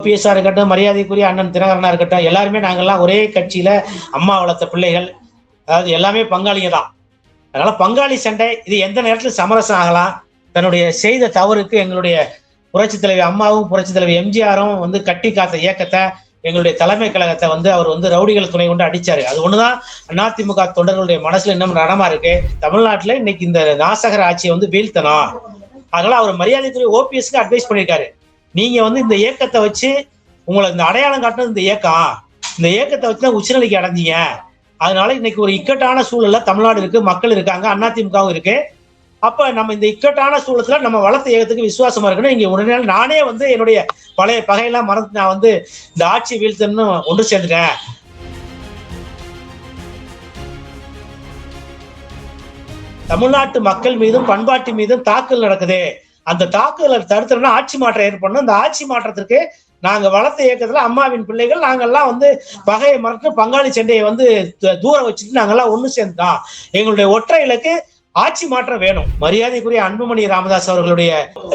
ஓபிஎஸ்ஆ இருக்கட்டும், மரியாதைக்குரிய அண்ணன் தினகரனா இருக்கட்டும், எல்லாருமே நாங்கெல்லாம் ஒரே கட்சியில அம்மா வளர்த்த பிள்ளைகள். அதாவது எல்லாமே பங்காளிங்க தான். அதனால பங்காளி சண்டை இது எந்த நேரத்தில் சமரசம் ஆகலாம். தன்னுடைய செய்த தவறுக்கு எங்களுடைய புரட்சி தலைவி அம்மாவும் புரட்சி தலைவி எம்ஜிஆரும் வந்து கட்டி காத்த இயக்கத்தை, எங்களுடைய தலைமை கழகத்தை வந்து அவர் வந்து ரவுடிகள் துணை கொண்டு அடிச்சாரு. அது ஒண்ணுதான் அதிமுக தொண்டர்களுடைய மனசுல இன்னும் ரணமா இருக்கு. தமிழ்நாட்டுல இன்னைக்கு இந்த நாசகர ஆட்சியை வந்து வீழ்த்தணும். அதனால அவர் மரியாதைக்குரிய ஓபிஎஸ்க்கு அட்வைஸ் பண்ணியிருக்காரு. நீங்க வந்து இந்த இயக்கத்தை வச்சு உங்களை இந்த அடையாளம் காட்டுறது இந்த இயக்கம், இந்த இயக்கத்தை வச்சு தான் உச்சநிலைக்கு அடைஞ்சீங்க. அதனால இன்னைக்கு ஒரு இக்கட்டான சூழல்ல தமிழ்நாடு இருக்கு, மக்கள் இருக்காங்க, அதிமுகவும் இருக்கு. அப்ப நம்ம இந்த இக்கட்டான சூழத்துல நம்ம வளர்த்த இயக்கத்துக்கு விசுவாசமா இருக்கணும். இங்க உடனே நானே வந்து என்னுடைய பழைய பகையெல்லாம் மறந்து நான் வந்து இந்த ஆட்சி வீழ்த்தன்னு ஒன்று சேர்ந்துட்டேன். தமிழ்நாட்டு மக்கள் மீதும் பண்பாட்டு மீதும் தாக்குதல் நடக்குது. அந்த தாக்குதலை தடுத்தோம்னா ஆட்சி மாற்றம் ஏற்படணும். அந்த ஆட்சி மாற்றத்திற்கு நாங்க வளர்த்த இயக்கத்துல அம்மாவின் பிள்ளைகள் நாங்கெல்லாம் வந்து பகையை மறந்து பங்காளி சண்டையை வந்து தூரம் வச்சுட்டு நாங்கெல்லாம் ஒண்ணு சேர்ந்துட்டோம். எங்களுடைய ஒற்றை இலக்கு ஆட்சி மாற்றம் வேணும். மரியாதைக்குரிய அன்புமணி ராமதாஸ் அவர்களுடைய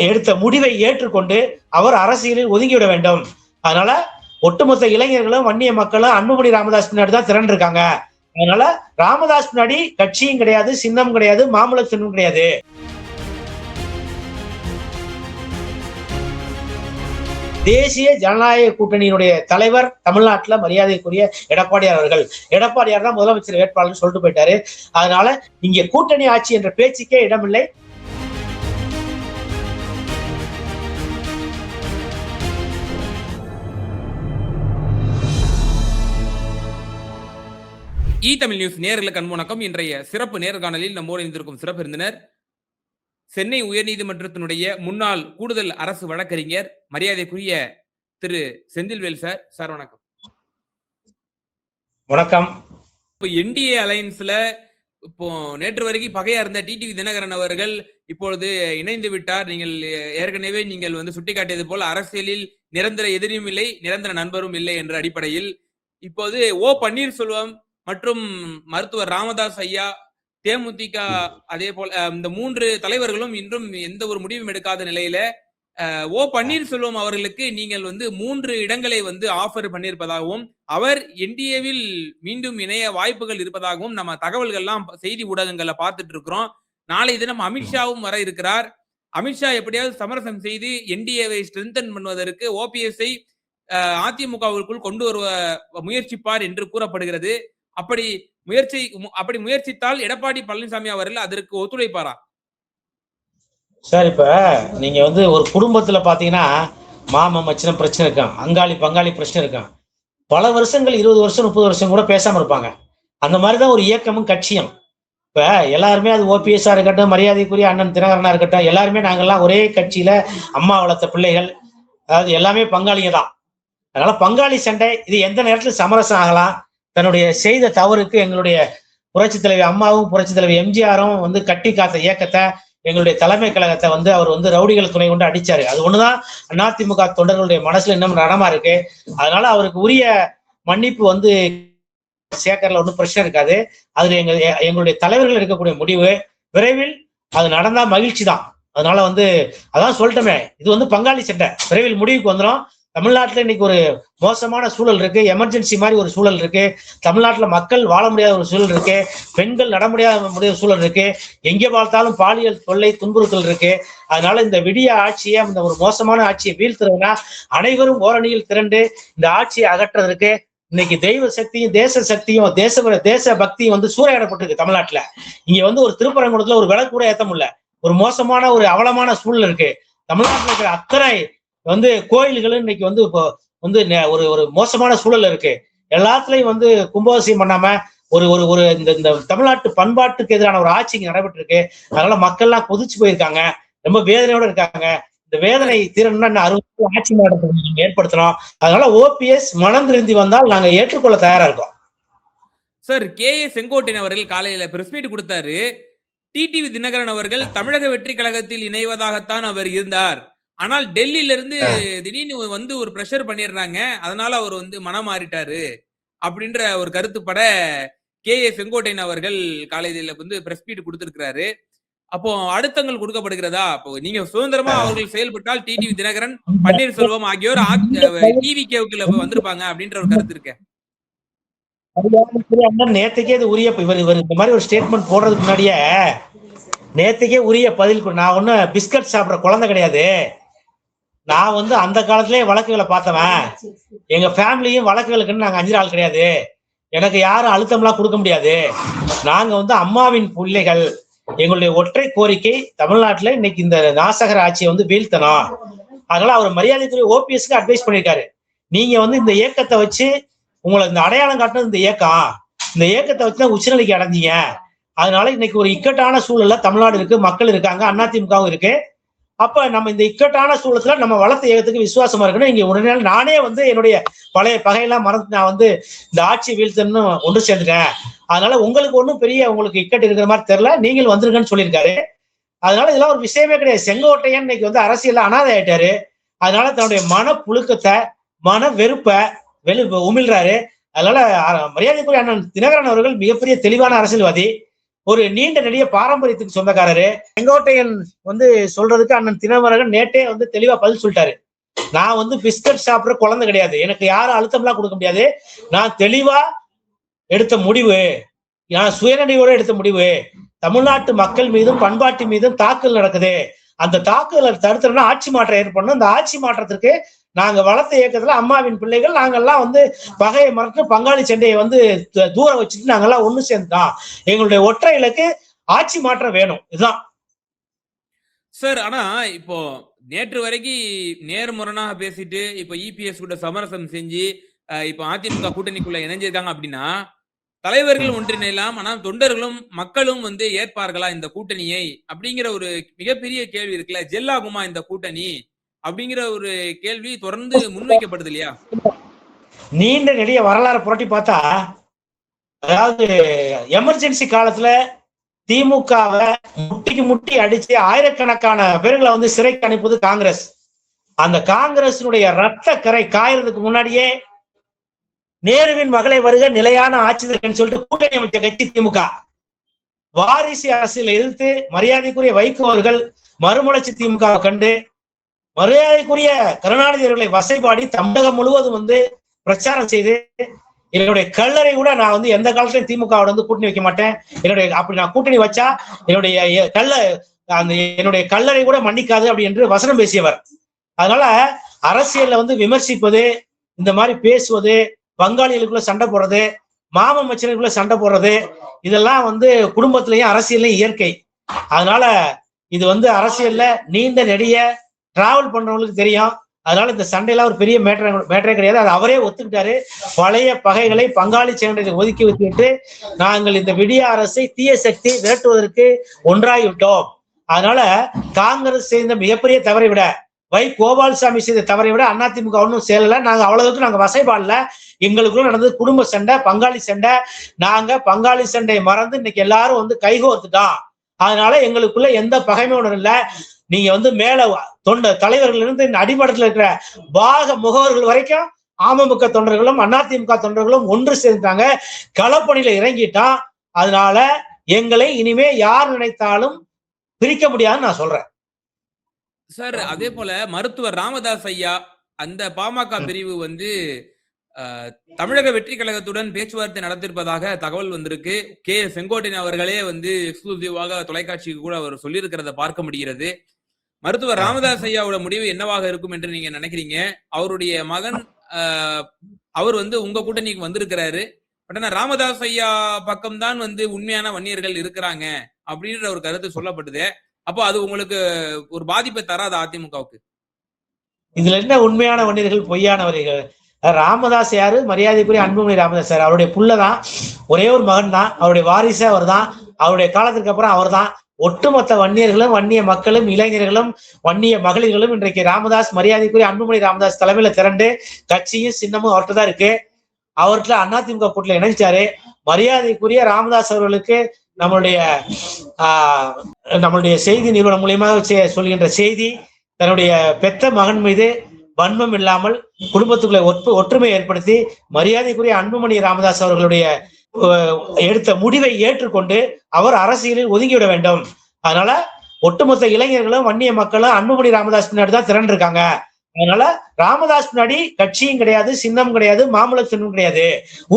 எடுத்த முடிவை ஏற்றுக்கொண்டு அவர் அரசியலில் ஒதுங்கிவிட வேண்டும். அதனால ஒட்டுமொத்த இளைஞர்களும் வன்னிய மக்களும் அன்புமணி ராமதாஸ் பின்னாடி தான் திரண்டு இருக்காங்க. அதனால ராமதாஸ் பின்னாடி கட்சியும் கிடையாது, சின்னம் கிடையாது, மாமூல சின்னம் கிடையாது. தேசிய ஜனநாயக கூட்டணியினுடைய தலைவர் தமிழ்நாட்டுல மரியாதைக்குரிய எடப்பாடியார் அவர்கள். எடப்பாடியார் தான் முதலமைச்சர் வேட்பாளர் சொல்லிட்டு போயிட்டாரு. அதனால இங்க கூட்டணி ஆட்சி என்ற பேச்சுக்கே இடமில்லை. தமிழ் நியூஸ் நேயர்களுக்கு அன்பு வணக்கம். இன்றைய சிறப்பு நேர்காணலில் நம்மோடு இணைந்திருக்கும் சிறப்பு விருந்தினர் சென்னை உயர்நீதிமன்றத்தினுடைய முன்னாள் கூடுதல் அரசு வழக்கறிஞர் மரியாதைக்குரிய திரு செந்தில்வேல் சார். சார் வணக்கம். வணக்கம். இப்போ என்டிஏ அலையன்ஸ்ல இப்போ நேற்று வரைக்கும் பகையா இருந்த டிடிவி தினகரன் அவர்கள் இப்பொழுது இணைந்து விட்டார். நீங்கள் ஏற்கனவே நீங்கள் வந்து சுட்டிக்காட்டியது போல அரசியலில் நிரந்தர எதிரியும் இல்லை, நிரந்தர நண்பரும் இல்லை என்ற அடிப்படையில் இப்போது ஓ பன்னீர்செல்வம் மற்றும் மருத்துவர் ராமதாஸ் ஐயா, தேமுதிக அதே போல இந்த மூன்று தலைவர்களும் இன்றும் எந்த ஒரு முடிவும் எடுக்காத நிலையில ஓ பன்னீர்செல்வம் அவர்களுக்கு நீங்கள் வந்து 3 இடங்களை வந்து ஆஃபர் பண்ணியிருப்பதாகவும் அவர் என்டிஏவில் மீண்டும் இணைய வாய்ப்புகள் இருப்பதாகவும் நம்ம தகவல்கள்லாம் செய்தி ஊடகங்கள்ல பார்த்துட்டு இருக்கிறோம். நாளை தினம் அமித்ஷாவும் வர இருக்கிறார். அமித்ஷா எப்படியாவது சமரசம் செய்து என்டிஏவை ஸ்ட்ரென்தன் பண்ணுவதற்கு ஓபிஎஸ்ஐ அதிமுகவிற்குள் கொண்டு வருவ முயற்சிப்பார் என்று கூறப்படுகிறது. அப்படி முயற்சித்தால் எடப்பாடி பழனிசாமி அவர்கள் அதற்கு ஒத்துழைப்பாரா? சார், இப்ப நீங்க வந்து ஒரு குடும்பத்துல பாத்தீங்கன்னா மாமன் மச்சின பிரச்சனை இருக்கான், அங்காளி பங்காளி பிரச்சனை இருக்கான். பல வருஷங்கள் 20 வருஷம் 30 வருஷம் கூட பேசாம இருப்பாங்க. அந்த மாதிரிதான் ஒரு இயக்கமும் கட்சியும். இப்ப எல்லாருமே அது ஓபிஎஸ்ஆ இருக்கட்டும், மரியாதைக்குரிய அண்ணன் தினகரனா இருக்கட்டும், எல்லாருமே நாங்கெல்லாம் ஒரே கட்சியில அம்மா வளர்த்த பிள்ளைகள். அதாவது எல்லாமே பங்காளிங்க தான். அதனால பங்காளி சண்டை இது எந்த நேரத்தில் சமரசம் ஆகலாம். தன்னுடைய செய்த தவறுக்கு எங்களுடைய புரட்சி தலைவி அம்மாவும் புரட்சி தலைவி எம்ஜிஆரும் வந்து கட்டி காத்த இயக்கத்தை, எங்களுடைய தலைமை கழகத்தை வந்து அவர் வந்து ரவுடிகள் துணை கொண்டு அடிச்சாரு. அது ஒண்ணுதான் அதிமுக தொண்டர்களுடைய மனசுல இன்னும் ரணமா இருக்கு. அதனால அவருக்கு உரிய மன்னிப்பு வந்து சேர்க்கறதுல ஒன்றும் பிரச்சனை இருக்காது. அதுல எங்களுடைய தலைவர்கள் எடுக்கக்கூடிய முடிவு விரைவில் அது நடந்தா மகிழ்ச்சி தான். அதனால வந்து அதான் சொல்லிட்டோமே, இது வந்து பங்காளி சண்டை விரைவில் முடிவுக்கு வந்துடும். தமிழ்நாட்டுல இன்னைக்கு ஒரு மோசமான சூழல் இருக்கு, எமர்ஜென்சி மாதிரி ஒரு சூழல் இருக்கு. தமிழ்நாட்டுல மக்கள் வாழ முடியாத ஒரு சூழல் இருக்கு, பெண்கள் நட முடியாத சூழல் இருக்கு, எங்கே பார்த்தாலும் பாலியல் தொல்லை துன்புறுத்தல் இருக்கு. அதனால இந்த விடிய ஆட்சியை, இந்த ஒரு மோசமான ஆட்சியை வீழ்த்துறதுனா அனைவரும் ஓரணியில் திரண்டு இந்த ஆட்சியை அகற்றுறதுக்கு இன்னைக்கு தெய்வ சக்தியும் தேச சக்தியும் தேச பக்தியும் வந்து சூறையாடப்பட்டிருக்கு தமிழ்நாட்டுல. இங்க வந்து ஒரு திருப்பரங்குன்றத்துல ஒரு விளக்கு கூட ஏத்த முடியல. ஒரு மோசமான ஒரு அவலமான சூழல் இருக்கு. தமிழ்நாட்டில் இருக்கிற அத்தனை வந்து கோயில்கள் இன்னைக்கு வந்து இப்போ வந்து ஒரு மோசமான சூழல் இருக்கு. எல்லாத்துலயும் வந்து கும்பாபிஷேகம் பண்ணாம ஒரு ஒரு ஒரு இந்த தமிழ்நாட்டு பண்பாட்டுக்கு எதிரான ஒரு ஆட்சி இங்க நடைபெற்று இருக்கு. அதனால மக்கள்லாம் கொதிச்சு போயிருக்காங்க, ரொம்ப வேதனையோட இருக்காங்க. இந்த வேதனை தீரணும்னா 60 ஆட்சி மாற்றத்தை ஏற்படுத்தணும். அதனால ஓபிஎஸ் மனம் திருந்தி வந்தால் நாங்க ஏற்றுக்கொள்ள தயாரா இருக்கோம். Sir, KA. செங்கோட்டையன் அவர்கள் காலையில பிரஸ் மீட் கொடுத்தாரு. டிடிவி தினகரன் அவர்கள் தமிழக வெற்றி கழகத்தில் இணைவதாகத்தான் அவர் இருந்தார், ஆனால் டெல்லியில இருந்து திடீர்னு வந்து ஒரு பிரஷர் பண்ணிடுறாங்க, அதனால அவர் வந்து மனம் மாறிட்டாரு அப்படின்ற ஒரு கருத்துப்பட கே.ஏ. செங்கோட்டையன் அவர்கள் காலையில வந்து பிரஸ் மீட் கொடுத்திருக்கிறாரு. அப்போ அழுத்தங்கள் கொடுக்கப்படுகிறதா? அப்போ நீங்க சுதந்திரமா அவர்கள் செயல்பட்டால் டிடிவி தினகரன், பன்னீர்செல்வம் ஆகியோர் டிவிகேவுக்குள்ள வந்திருப்பாங்க அப்படின்ற ஒரு கருத்து இருக்கு. நேத்துக்கே இது உரிய இவர் இந்த மாதிரி ஒரு ஸ்டேட்மெண்ட் போடுறதுக்கு முன்னாடியே நேத்துக்கே உரிய பதில் நான் ஒன்னும் பிஸ்கட் சாப்பிடுற குழந்தை கிடையாது. நான் வந்து அந்த காலத்திலேயே வழக்குகளை பார்த்தவன். எங்க ஃபேமிலியும் வழக்குகளுக்குன்னு நாங்க 5 ஆள் கிடையாது. எனக்கு யாரும் அழுத்தம்லாம் கொடுக்க முடியாது. நாங்க வந்து அம்மாவின் பிள்ளைகள். எங்களுடைய ஒற்றை கோரிக்கை தமிழ்நாட்டுல இன்னைக்கு இந்த நாசகர ஆட்சியை வந்து வீழ்த்தணும். அதனால அவர் மரியாதைக்குரிய ஓபிஎஸ்க்கு அட்வைஸ் பண்ணியிருக்காரு. நீங்க வந்து இந்த இயக்கத்தை வச்சு உங்களை இந்த அடையாளம் காட்டுறது இந்த இயக்கம். இந்த இயக்கத்தை வச்சுதான் உச்சநிலைக்கு அடைஞ்சீங்க. அதனால இன்னைக்கு ஒரு இக்கட்டான சூழல்ல தமிழ்நாடு இருக்கு, மக்கள் இருக்காங்க, அதிமுகவும் இருக்கு. அப்ப நம்ம இந்த இக்கட்டான சூழத்துல நம்ம வளர்த்த இயக்கத்துக்கு விசுவாசமா இருக்கணும். இங்க உடனே நானே வந்து என்னுடைய பழைய பகையெல்லாம் மறந்து நான் வந்து இந்த ஆட்சி வீழ்த்தன்னு ஒன்று சேர்ந்துட்டேன். அதனால உங்களுக்கு ஒன்றும் பெரிய உங்களுக்கு இக்கட்டு இருக்கிற மாதிரி தெரியல, நீங்கள் வந்துருங்கன்னு சொல்லியிருக்காரு. அதனால இதெல்லாம் ஒரு விஷயமே கிடையாது. செங்கோட்டையன் இன்னைக்கு வந்து அரசியல்ல அனாதை ஆயிட்டாரு. அதனால தன்னுடைய மன புழுக்கத்தை, மன வெறுப்பை உமிழ்றாரு. அதனால மரியாதைக்குரிய அண்ணன் தினகரன் அவர்கள் மிகப்பெரிய தெளிவான அரசியல்வாதி, ஒரு நீண்ட நெடிய பாரம்பரியத்துக்கு சொந்தக்காரரு. செங்கோட்டையன் வந்து சொல்றதுக்கு அண்ணன் தினகரன் நேட்டே வந்து தெளிவா பதில் சொல்லிட்டாரு. நான் வந்து பிஸ்கட் சாப்பிடுற குழந்தை கிடையாது, எனக்கு யாரும் அழுத்தம்லாம் கொடுக்க முடியாது. நான் தெளிவா எடுத்த முடிவு, நான் சுயநடியோட எடுத்த முடிவு. தமிழ்நாட்டு மக்கள் மீதும் பண்பாட்டு மீதும் தாக்குதல் நடக்குது. அந்த தாக்குதலை தடுத்தோம்னா ஆட்சி மாற்றம் ஏற்படணும். அந்த ஆட்சி மாற்றத்திற்கு நாங்க வளர்த்த இயக்கத்துல அம்மாவின் பிள்ளைகள் நாங்கெல்லாம் வந்து பகையை மறந்து பங்காளி சண்டையை வந்து தூரம் வச்சுட்டு நாங்கெல்லாம் ஒண்ணு சேர்ந்துட்டோம். எங்களுடைய ஒற்றை இலக்கு ஆட்சி மாற்றம் வேணும். இதுதான் சார். ஆனா இப்போ நேற்று வரைக்கும் நேர்முரணாக பேசிட்டு இப்ப இபிஎஸ் கூட சமரசம் செஞ்சு இப்ப அதிமுக கூட்டணிக்குள்ள இணைஞ்சிருக்காங்க அப்படின்னா, தலைவர்கள் ஒன்றிணையலாம், ஆனா தொண்டர்களும் மக்களும் வந்து ஏற்பார்களா இந்த கூட்டணியை அப்படிங்கிற ஒரு மிகப்பெரிய கேள்வி இருக்குல்ல. ஜெல்லாகுமா இந்த கூட்டணி அப்படிங்கிற ஒரு கேள்வி தொடர்ந்து முன்வைக்கப்படுது இல்லையா? நீண்ட நெடிய வரலாறு புரட்டி பார்த்தா, அதாவது எமர்ஜென்சி காலத்துல திமுகவை முட்டிக்கு முட்டி அடிச்சு ஆயிரக்கணக்கான பேர்களை வந்து சிறைக்கு அனுப்புவது காங்கிரஸ். அந்த காங்கிரசினுடைய ரத்த கரை காயறதுக்கு முன்னாடியே நேருவின் மகளை வருக நிலையான ஆட்சி சொல்லிட்டு கூட்டணி அமைச்ச கட்சி திமுக. வாரிசு அரசியல் எதிர்த்து மரியாதைக்குரிய வைகோ அவர்கள் மறுமலர்ச்சி திமுகவை கண்டு மரியாதைக்குரிய கருணாநிதி அவர்களை வசைபாடி தமிழகம் முழுவதும் வந்து பிரச்சாரம் செய்து, என்னுடைய கல்லறை கூட நான் வந்து எந்த காலத்திலும் திமுக வந்து கூட்டணி வைக்க மாட்டேன், அப்படி நான் கூட்டணி வச்சா என்னுடைய கல்லறை கூட மன்னிக்காது அப்படி என்று வசனம் பேசியவர். அதனால அரசியல்ல வந்து விமர்சிப்பது, இந்த மாதிரி பேசுவது, பங்காளிகளுக்குள்ள சண்டை போடுறது, மாமன் மச்சனுக்குள்ள சண்டை போடுறது, இதெல்லாம் வந்து குடும்பத்திலையும் அரசியல்லையும் இயற்கை. அதனால இது வந்து அரசியல்ல நீண்ட நெடிய டிராவல் பண்றவங்களுக்கு தெரியும். அதனால இந்த சண்டையெல்லாம் ஒரு பெரிய மேட்டரே கிடையாது. அது அவரே ஒத்துக்கிட்டாரு. பழைய பகைகளை பங்காளி சண்டையை ஒதுக்கி வைத்துவிட்டு நாங்கள் இந்த விடிய அரசை தீய சக்தி விரட்டுவதற்கு ஒன்றாகிவிட்டோம். அதனால காங்கிரஸ் செய்த மிகப்பெரிய தவறை விட, வை கோபால்சாமி செய்த தவறை விட அதிமுக ஒன்றும் செய்யல. நாங்க அவ்வளவுக்கு நாங்க வசைபாடல. எங்களுக்குள்ள நடந்தது குடும்ப சண்டை, பங்காளி சண்டை. நாங்க பங்காளி சண்டையை மறந்து இன்னைக்கு எல்லாரும் வந்து கைகோர்த்துட்டோம். அதனால எங்களுக்குள்ள எந்த பகைமை உணர்வு இல்லை. நீங்க வந்து மேல தலைவர்கள் இருந்து அடிமட்டத்தில் இருக்கிற பாக முகவர்கள் வரைக்கும் அமமுக தொண்டர்களும் அதிமுக தொண்டர்களும் ஒன்று சேர்ந்தாங்க, களப்பணியில இறங்கிட்டான். அதனால எங்களை இனிமே யார் நினைத்தாலும் பிரிக்க முடியாதுன்னு நான் சொல்றேன். சார், அதே போல மருத்துவர் ராமதாஸ் ஐயா அந்த பாமக பிரிவு வந்து தமிழக வெற்றி கழகத்துடன் பேச்சுவார்த்தை நடத்திருப்பதாக தகவல் வந்திருக்கு. கே செங்கோட்டையன் அவர்களே வந்து எக்ஸ்க்ளூசிவாக தொலைக்காட்சிக்கு கூட அவர் சொல்லியிருக்கிறத பார்க்க முடிகிறது. மருத்துவர் ராமதாஸ் ஐயாவோட முடிவு என்னவாக இருக்கும் என்று நீங்க நினைக்கிறீங்க? அவருடைய மகன் அவர் வந்து உங்க கூட்டணிக்கு வந்திருக்கிறாரு. பட் ஆனா ராமதாஸ் ஐயா பக்கம்தான் வந்து உண்மையான வன்னியர்கள் இருக்கிறாங்க அப்படின்ற ஒரு கருத்து சொல்லப்படுது. அப்போ அது உங்களுக்கு ஒரு பாதிப்பை தராது அதிமுகவுக்கு? இதுல என்ன உண்மையான வன்னியர்கள் பொய்யானவர்கள்? ராமதாஸ் யாரு? மரியாதைக்குரிய அன்புமணி ராமதாஸ் சார். அவருடைய புள்ளதான், ஒரே ஒரு மகன் தான், அவருடைய வாரிசே அவர் தான். அவருடைய காலத்திற்கு அப்புறம் அவர் தான். ஒட்டுமொத்த வன்னியர்களும், வன்னிய மக்களும், இளைஞர்களும், வன்னிய மகளிர்களும் இன்றைக்கு ராமதாஸ், மரியாதைக்குரிய அன்புமணி ராமதாஸ் தலைமையில திரண்டு கட்சியும் சின்னமும் அவர்கிட்ட தான் இருக்கு. அவர்கிட்ட அதிமுக கூட்டத்தில் இணைஞ்சாரு. மரியாதைக்குரிய ராமதாஸ் அவர்களுக்கு நம்மளுடைய செய்தி நிறுவனம் மூலியமாக சொல்கின்ற செய்தி, தன்னுடைய பெத்த மகன் மீது வன்மம் இல்லாமல் குடும்பத்துக்குள்ள ஒற்றுமை ஏற்படுத்தி மரியாதைக்குரிய அன்புமணி ராமதாஸ் அவர்களுடைய எடுத்த முடிவை ஏற்றுக்கொண்டு அவர் அரசியலில் ஒதுங்கிவிட வேண்டும். அதனால ஒட்டுமொத்த இளைஞர்களும் வன்னிய மக்களும் அன்புமணி ராமதாஸ் பின்னாடி தான் திரண்டு இருக்காங்க. அதனால ராமதாஸ் பின்னாடி கட்சியும் கிடையாது, சின்னம் கிடையாது, மாமூல சின்னம் கிடையாது.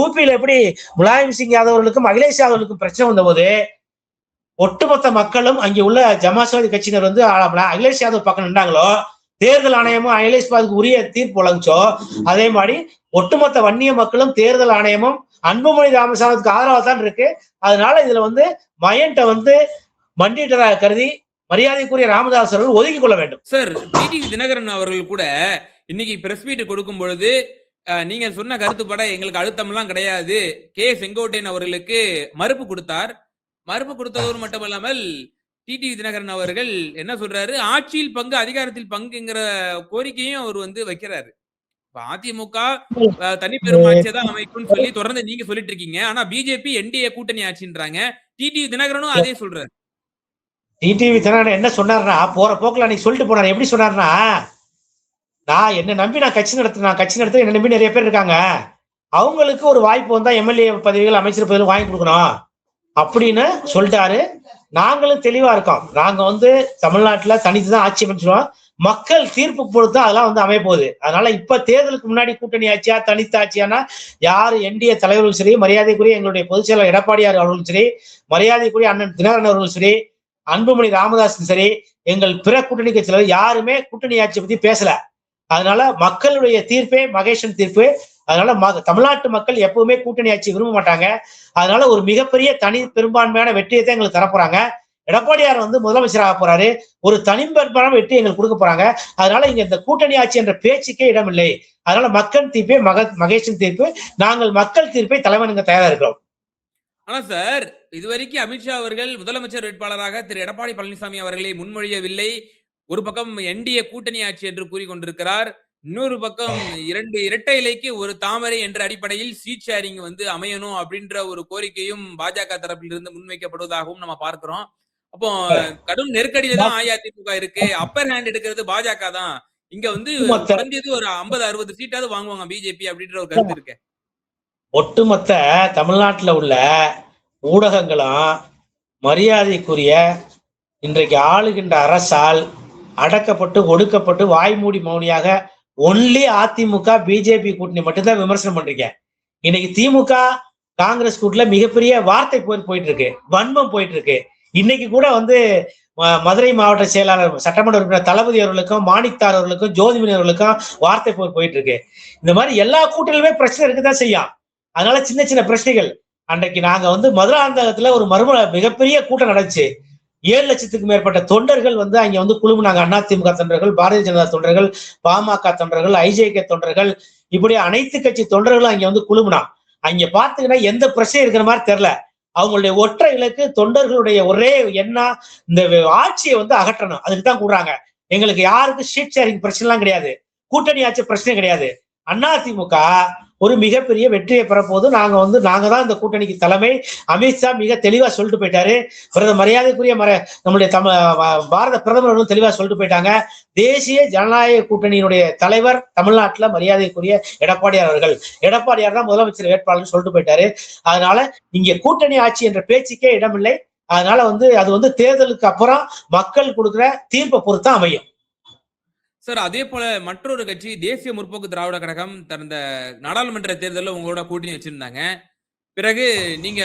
ஊபியில எப்படி முலாயம் சிங் யாதவர்களுக்கும் அகிலேஷ் யாதவர்களுக்கும் பிரச்சனை வந்த போது ஒட்டுமொத்த மக்களும் அங்கே உள்ள ஜமாத்வாதி கட்சியினர் வந்து அகிலேஷ் யாதவ் பக்கம் நின்றாங்களோ, தேர்தல் ஆணையமும் அகிலேஷ் யாதவுக்கு உரிய தீர்ப்பு வழங்குச்சோ, அதே மாதிரி ஒட்டுமொத்த வன்னிய மக்களும் தேர்தல் ஆணையமும் அன்புமணி ராமசாமிக்கு ஆதரவா தான் இருக்கு. அதனால இதுல வந்து மயன்ட்ட வந்து மண்டிட்டதாக கருதி மரியாதைக்குரிய ராமதாஸ் அவர்கள் ஒதுக்கிக் கொள்ள வேண்டும். சார், டிடிவி தினகரன் அவர்கள் கூட இன்னைக்கு பிரஸ் மீட் கொடுக்கும் பொழுது நீங்க சொன்ன கருத்துப்பட எங்களுக்கு அழுத்தம் எல்லாம் கிடையாது, கே செங்கோட்டையன் அவர்களுக்கு மறுப்பு கொடுத்தார். மறுப்பு கொடுத்ததோடு மட்டுமல்லாமல் டிடிவி தினகரன் அவர்கள் என்ன சொல்றாரு, ஆட்சியில் பங்கு அதிகாரத்தில் பங்குங்கிற கோரிக்கையும் அவர் வந்து வைக்கிறாரு. அதிமுக தனிப்பெரும் ஆட்சியை தான் அமைக்கும் சொல்லி தொடர்ந்து நீங்க சொல்லிட்டு இருக்கீங்க. ஆனா பிஜேபி என்டிஏ கூட்டணி ஆட்சின்றாங்க. டிடிவி தினகரனும் அதே சொல்றாரு. டிடிவி தினகரன் என்ன சொன்னார்னா, போற போக்குல அன்னைக்கு சொல்லிட்டு போனார். எப்படி சொன்னார்னா, நான் என்ன நம்பி நான் கட்சி நடத்த என்ன நம்பி நிறைய பேர் இருக்காங்க, அவங்களுக்கு ஒரு வாய்ப்பு வந்தா எம்எல்ஏ பதவிகள் அமைச்சர் பதவிகள் வாங்கி கொடுக்கணும் அப்படின்னு சொல்லிட்டாரு. நாங்களும் தெளிவா இருக்கோம். நாங்க வந்து தமிழ்நாட்டுல தனித்துதான் ஆட்சி அமைச்சிருவோம். மக்கள் தீர்ப்பு பொறுத்து அதெல்லாம் வந்து அமைய போகுது. அதனால இப்ப தேர்தலுக்கு முன்னாடி கூட்டணி ஆட்சியா தனித்த ஆட்சியானா யாரு என்டிஏ தலைவர்களும் சரி, மரியாதைக்குரிய எங்களுடைய பொதுச் செயலர் எடப்பாடியார் அவர்களும் சரி, மரியாதைக்குரிய அண்ணன் தினகரன் அவர்களும் சரி, அன்புமணி ராமதாஸும் சரி, எங்கள் பிற கூட்டணி கட்சியில யாருமே கூட்டணி ஆட்சியை பத்தி பேசல. அதனால மக்களுடைய தீர்ப்பே மகேஷன் தீர்ப்பு. அதனால தமிழ்நாட்டு மக்கள் எப்பவுமே கூட்டணி ஆட்சி விரும்ப மாட்டாங்க. அதனால ஒரு மிகப்பெரிய தனி பெரும்பான்மையான வெற்றியை தான் எங்களுக்கு தரப்போறாங்க. எடப்பாடியார் வந்து முதலமைச்சராக போறாரு, ஒரு தனிப்பெரும்பான்மை வெற்றி எங்களுக்கு கொடுக்க போறாங்க. அதனால இங்க இந்த கூட்டணி ஆட்சி என்ற பேச்சுக்கே இடமில்லை. அதனால மக்கள் தீர்ப்பே மகேஷன் தீர்ப்பு. நாங்கள் மக்கள் தீர்ப்பை தலைவனுங்க தயாரா இருக்கிறோம். ஆனா சார், இதுவரைக்கும் அமித்ஷா அவர்கள் முதலமைச்சர் வேட்பாளராக திரு எடப்பாடி பழனிசாமி அவர்களை முன்மொழியவில்லை. ஒரு பக்கம் என்டிஏ கூட்டணி ஆட்சி என்று கூறிக்கொண்டிருக்கிறார். இன்னொரு பக்கம் இரட்டை இலைக்கு ஒரு தாமரை என்ற அடிப்படையில் சீட் ஷேரிங் வந்து அமையணும் அப்படின்ற ஒரு கோரிக்கையும் பாஜக தரப்பில் இருந்து முன்வைக்கப்படுவதாகவும் நம்ம பார்க்கிறோம். அப்போ கடும் நெருக்கடியில தான் அஇஅதிமுக இருக்கு. அப்பர் ஹேண்ட் எடுக்கிறது பாஜக தான். இங்க வந்து குறைஞ்சது ஒரு 50-60 சீட்டாவது வாங்குவாங்க பிஜேபி அப்படின்ற ஒரு கருத்து இருக்கு. ஒட்டுமொத்த தமிழ்நாட்டுல உள்ள ஊடகங்களும் மரியாதைக்குரிய இன்றைக்கு ஆளுகின்ற அரசால் அடக்கப்பட்டு ஒடுக்கப்பட்டு வாய்மூடி மௌனியாக ஒன்லி அதிமுக பிஜேபி கூட்டணி மட்டும்தான் விமர்சனம் பண்றீங்க. இன்னைக்கு திமுக காங்கிரஸ் கூட்டணியில மிகப்பெரிய வார்த்தை போயிட்டு இருக்கு, வன்மம் போயிட்டு இருக்கு. இன்னைக்கு கூட வந்து மதுரை மாவட்ட செயலாளர் சட்டமன்ற உறுப்பினர் தளபதி அவர்களுக்கும் மாணிக்தார் அவர்களுக்கும் ஜோதிமணி அவர்களுக்கும் வார்த்தை போயிட்டு இருக்கு. இந்த மாதிரி எல்லா கூட்டணியுமே பிரச்சனை இருக்குதான் செய்யும். அதனால சின்ன சின்ன பிரச்சனைகள். அன்றைக்கு நாங்க வந்து மதுராந்தகத்துல ஒரு மிகப்பெரிய கூட்டம் நடந்துச்சு. 7 லட்சத்துக்கு மேற்பட்ட தொண்டர்கள் வந்து அங்க வந்து குழுமுனாங்க. அதிமுக தொண்டர்கள், பாரதிய ஜனதா தொண்டர்கள், பாமக தொண்டர்கள், ஐஜேகே தொண்டர்கள், இப்படி அனைத்து கட்சி தொண்டர்களும் அங்க வந்து குழுமுனா. அங்க பாத்தீங்கன்னா எந்த பிரச்சனையும் இருக்கிற மாதிரி தெரியல. அவங்களுடைய ஒற்றை இலக்கு தொண்டர்களுடைய ஒரே எண்ணம் இந்த ஆட்சியை வந்து அகற்றணும். அதுக்கு தான் கூடுறாங்க. எங்களுக்கு யாருக்கும் ஷீட் ஷேரிங் பிரச்சனை எல்லாம் கிடையாது, கூட்டணி ஆட்சி பிரச்சனை கிடையாது. அதிமுக ஒரு மிகப்பெரிய வெற்றியை பெறப்போது. நாங்க தான் இந்த கூட்டணிக்கு தலைமை. அமித்ஷா மிக தெளிவா சொல்லிட்டு போயிட்டாரு. மரியாதைக்குரிய நம்முடைய பாரத பிரதமர்களும் தெளிவா சொல்லிட்டு போயிட்டாங்க. தேசிய ஜனநாயக கூட்டணியினுடைய தலைவர் தமிழ்நாட்டுல மரியாதைக்குரிய எடப்பாடியார் அவர்கள். எடப்பாடியார் தான் முதலமைச்சர் வேட்பாளர் சொல்லிட்டு போயிட்டாரு. அதனால இங்க கூட்டணி ஆட்சி என்ற பேச்சுக்கே இடமில்லை. அதனால வந்து அது வந்து தேர்தலுக்கு அப்புறம் மக்கள் கொடுக்குற தீர்ப்பை பொறுத்து அமையும். சார், அதே போல மற்றொரு கட்சி தேசிய முற்போக்கு திராவிட கழகம் தந்த நாடாளுமன்ற தேர்தலில் உங்களோட கூட்டணி வச்சிருந்தாங்க. பிறகு நீங்க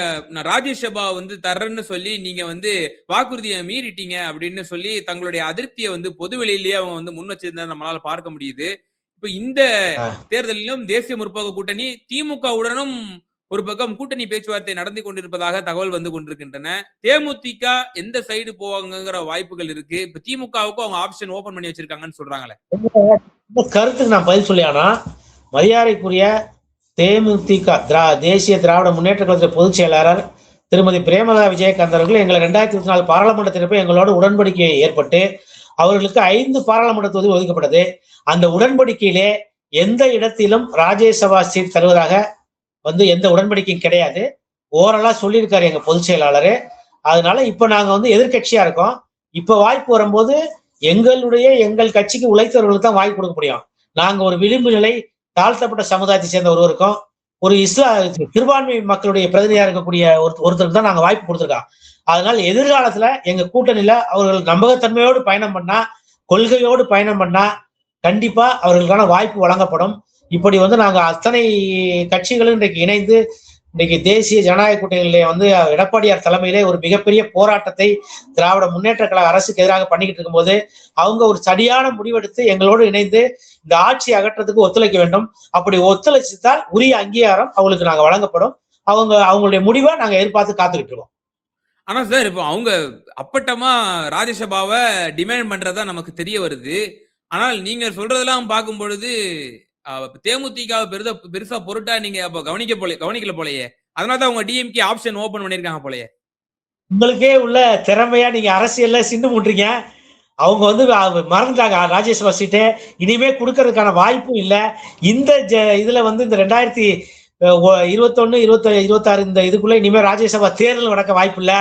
ராஜேஷ் சபா வந்து தர்றேன்னு சொல்லி நீங்க வந்து வாக்குறுதியை மீறிட்டீங்க அப்படின்னு சொல்லி தங்களுடைய அதிருப்தியை வந்து பொதுவெளியிலேயே அவங்க வந்து முன் வச்சிருந்தா நம்மளால பார்க்க முடியுது. இப்ப இந்த தேர்தலிலும் தேசிய முற்போக்கு கூட்டணி திமுகவுடனும் ஒரு பக்கம் கூட்டணி பேச்சுவார்த்தை நடந்து கொண்டிருப்பதாக தகவல் வந்து கொண்டிருக்கின்றன. தேமுதிக எந்த சைடு போவாங்கிற வாய்ப்புகள் இருக்கு. இப்ப திமுகவுக்கும் அவங்க ஆப்ஷன் ஓபன் பண்ணி வச்சிருக்காங்கன்னு சொல்றாங்களே. கருத்துக்கு நான் பதில் சொல்லியானா, மரியாதைக்குரிய தேமுதிக தேசிய திராவிட முன்னேற்ற கழக பொதுச் செயலாளர் திருமதி பிரேமலதா விஜயகாந்த் அவர்கள் எங்களை 2024 பாராளுமன்ற தேர்தலில் எங்களோட உடன்படிக்கை ஏற்பட்டு அவர்களுக்கு 5 பாராளுமன்ற தொகுதி ஒதுக்கப்பட்டது. அந்த உடன்படிக்கையிலே எந்த இடத்திலும் ராஜ்யசபா சீட் தருவதாக வந்து எந்த உடன்படிக்கையும் கிடையாது. ஓரளா சொல்லியிருக்காரு எங்க பொதுச் செயலாளரு. அதனால இப்ப நாங்க வந்து எதிர்கட்சியா இருக்கோம். இப்ப வாய்ப்பு வரும்போது எங்கள் கட்சிக்கு உழைத்தவர்களுக்கு தான் வாய்ப்பு கொடுக்க முடியும். நாங்க ஒரு விளிம்பு நிலை தாழ்த்தப்பட்ட சமுதாயத்தை சேர்ந்த ஒருவருக்கும் ஒரு சிறுபான்மை மக்களுடைய பிரதிநிதியா இருக்கக்கூடிய ஒருத்தருக்கு தான் நாங்க வாய்ப்பு கொடுத்துருக்கோம். அதனால எதிர்காலத்துல எங்க கூட்டணியில அவர்கள் நம்பகத்தன்மையோடு பயணம் பண்ணா, கொள்கையோடு பயணம் பண்ணா கண்டிப்பா அவர்களுக்கான வாய்ப்பு வழங்கப்படும். இப்படி வந்து நாங்க அத்தனை கட்சிகளும் இன்றைக்கு இணைந்து இன்னைக்கு தேசிய ஜனநாயக கூட்டணியிலே வந்து எடப்பாடியார் தலைமையிலே ஒரு மிகப்பெரிய போராட்டத்தை திராவிட முன்னேற்ற கழக அரசுக்கு எதிராக பண்ணிக்கிட்டு இருக்கும்போது அவங்க ஒரு சரியான முடிவெடுத்து எங்களோடு இணைந்து இந்த ஆட்சியை அகற்றத்துக்கு ஒத்துழைக்க வேண்டும். அப்படி ஒத்துழைத்தால் உரிய அங்கீகாரம் அவங்களுக்கு நாங்க வழங்கப்படும். அவங்களுடைய முடிவை நாங்க எதிர்பார்த்து காத்துக்கிட்டு இருக்கோம். ஆனா சார், இப்போ அவங்க அப்பட்டமா ராஜ்யசபாவை டிமாண்ட் பண்றதா நமக்கு தெரிய வருது. ஆனால் நீங்க சொல்றதெல்லாம் பார்க்கும் பொழுது தேமுதிக பெருசா பொருட்டா நீங்க அப்ப கவனிக்கல போலயே. அதனாலதான் அவங்க டிஎம்கே ஆப்ஷன் ஓபன் பண்ணிருக்காங்க போலயே. உங்களுக்கே உள்ள திறமையா நீங்க அரசியல்ல சிண்டு மூட்டுறீங்க. அவங்க வந்து மறந்துட்டாங்க ராஜ்யசபா சீட்டு. இனிமே கொடுக்கறதுக்கான வாய்ப்பும் இல்ல. இந்த இதுல வந்து இந்த 2021, 26 இந்த இதுக்குள்ள இனிமே ராஜ்யசபா தேர்தல் நடக்க வாய்ப்பு இல்ல.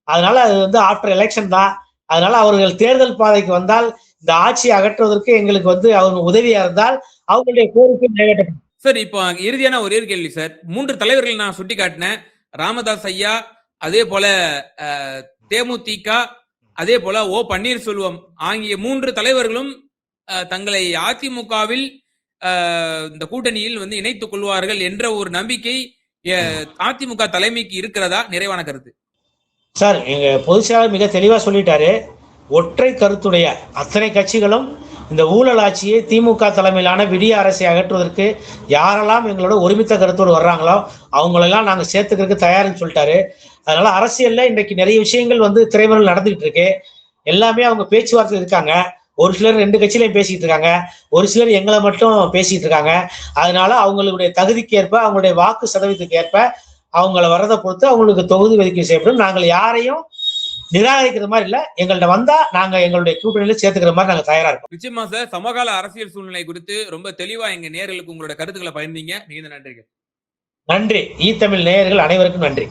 அதனால அது வந்து ஆஃப்டர் எலெக்ஷன் தான். அதனால அவர்கள் தேர்தல் பாதைக்கு வந்தால் இந்த ஆட்சியை அகற்றுவதற்கு எங்களுக்கு வந்து அவங்க உதவியா இருந்தால் அவங்களுடைய கோரிக்கை நிறைவேற்றப்படும். சார், இப்போ இறுதியான ஒரே ஒரு கேள்வி சார். 3 தலைவர்கள் நான் சுட்டி காட்டினேன். ராமதாஸ் ஐயா, அதே போல தேமுதிக, அதே போல ஓ பன்னீர்செல்வம் ஆகிய 3 தலைவர்களும் தங்களை அதிமுகவில் இந்த கூட்டணியில் வந்து இணைத்துக் கொள்வார்கள் என்ற ஒரு நம்பிக்கை அதிமுக தலைமைக்கு இருக்கிறதா? நிறைவான கருத்து சார். எங்க பொதுச் செயலாளர் மிக தெளிவா சொல்லிட்டாரு. ஒற்றை கருத்துடைய அத்தனை கட்சிகளும் இந்த ஊழல் ஆட்சியை திமுக தலைமையிலான விடிய அரசை அகற்றுவதற்கு யாரெல்லாம் எங்களோட ஒருமித்த கருத்தோடு வர்றாங்களோ அவங்களெல்லாம் நாங்க சேர்த்துக்கிறதுக்கு தயாருன்னு சொல்லிட்டாரு. அதனால அரசியல்ல இன்றைக்கு நிறைய விஷயங்கள் வந்து திரைமறையில் நடந்துகிட்டு இருக்கு. எல்லாமே அவங்க பேச்சுவார்த்தை இருக்காங்க. ஒரு சிலர் 2 கட்சியிலையும் பேசிக்கிட்டு இருக்காங்க, ஒரு சிலர் எங்களை மட்டும் பேசிக்கிட்டு இருக்காங்க. அதனால அவங்களுடைய தகுதிக்கு ஏற்ப, அவங்களுடைய வாக்கு சதவீதத்துக்கு ஏற்ப அவங்கள வரதை பொறுத்து அவங்களுக்கு தொகுதி ஒதுக்கீடு செய்யப்படும். நாங்கள் யாரையும் நிராகரிக்கிற மாதிரி இல்ல. எங்கள்ட்ட வந்தா நாங்க எங்களுடைய கூட்டணியில சேர்த்துக்கிற மாதிரி நாங்க தயாரா இருக்கோம். நிச்சயமா சார். சமகால அரசியல் சூழ்நிலை குறித்து ரொம்ப தெளிவா எங்க நேயர்களுக்கு உங்களோட கருத்துக்களை பகிர்ந்தீங்க. மிகுந்த நன்றிகள். நன்றி. ஈ தமிழ் நேயர்கள் அனைவருக்கும் நன்றி.